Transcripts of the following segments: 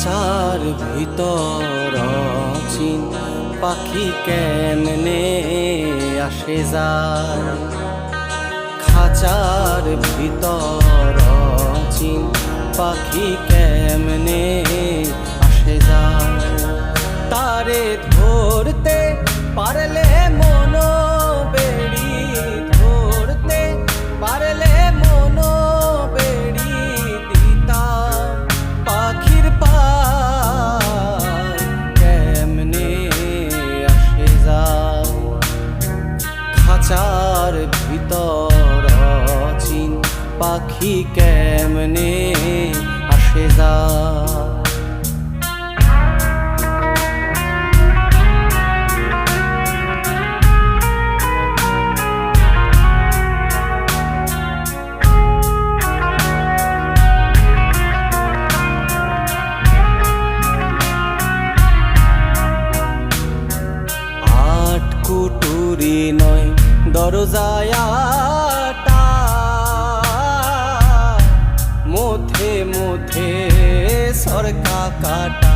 খাঁচার ভিতর চিন পাখি কেমনে আসে যায়। খাঁচার ভিতর চিন পাখি কেমনে আসে যায়। তারে ধরতে পারলে মন বেড়ি, ধরতে পারলে মন বেড়ি দিতাম পাখির পায় কেমনে আসে যায়। খাঁচার ভিতর চিন পাখি কেমনে আসে যায়। কুটুরি নয় দরজায় আটা, মধ্যে মধ্যে সরকা কাটা।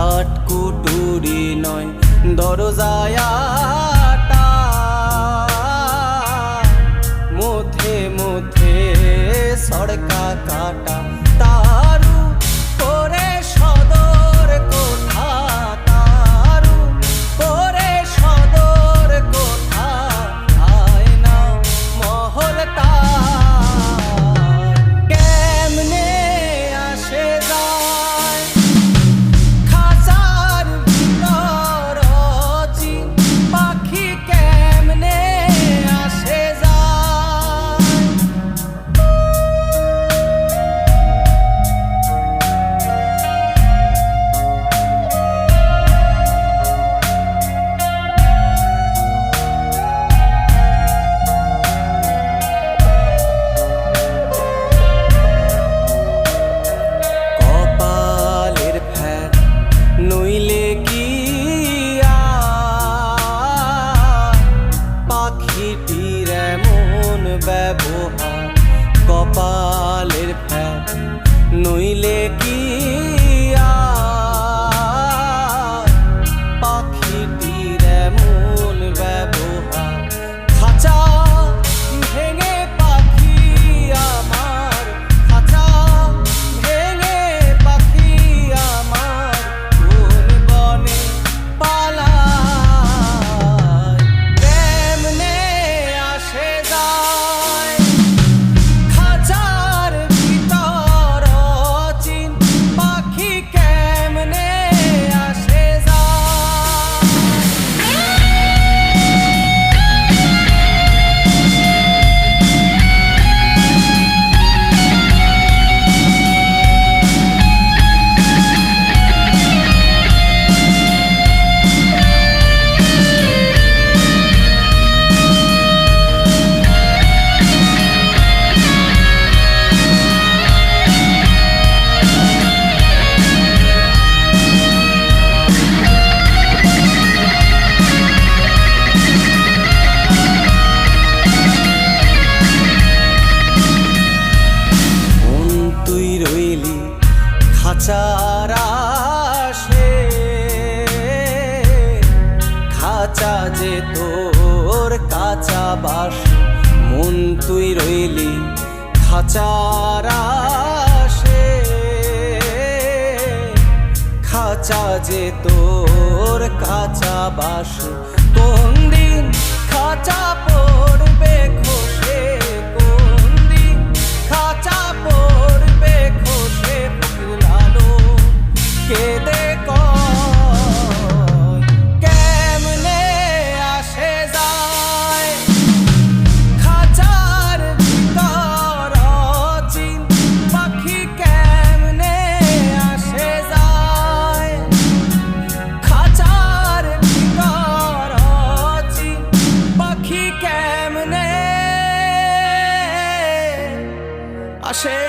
আট কুটুরি নয় দরজায় আটা, মধ্যে মধ্যে সরকা কাটা। তারু করে সদর কোঠা, তারু করে সদর কোঠা। আয়না মহল তার কেমনে আসে যায়। খাঁচার ভিতর চিন পাখি কেমনে আসে যায়। কপালের ফের নইলে কি পাখিটির এমন ব্যবহার। কপালের ফের নইলে কি পাখিটির এমন ব্যবহার। খাঁচা ভেঙে পাখি আমার, খাঁচা ভেঙে পাখি আমার কোন বনে পালায় কেমনে আসে যায়। খাঁচার ভিতর চিন পাখি কেমনে আসে যায়। তুই রইলি খাঁচার আশে, খাঁচা যে তোর কাঁচা বাস। মন তুই রইলি খাঁচার আশে, খাঁচা যে তোর কাঁচা বাস। কোন দিন খাঁচা পড়বে খসে, কোন দিন খাঁচা পড়বে খসে। লালো কেঁদে কয় কেমনে আসে যায়। খাঁচার ভিতর চিন পাখি কেমনে আসে যায়। খাঁচার ভিতর চিন পাখি কেমনে আসে।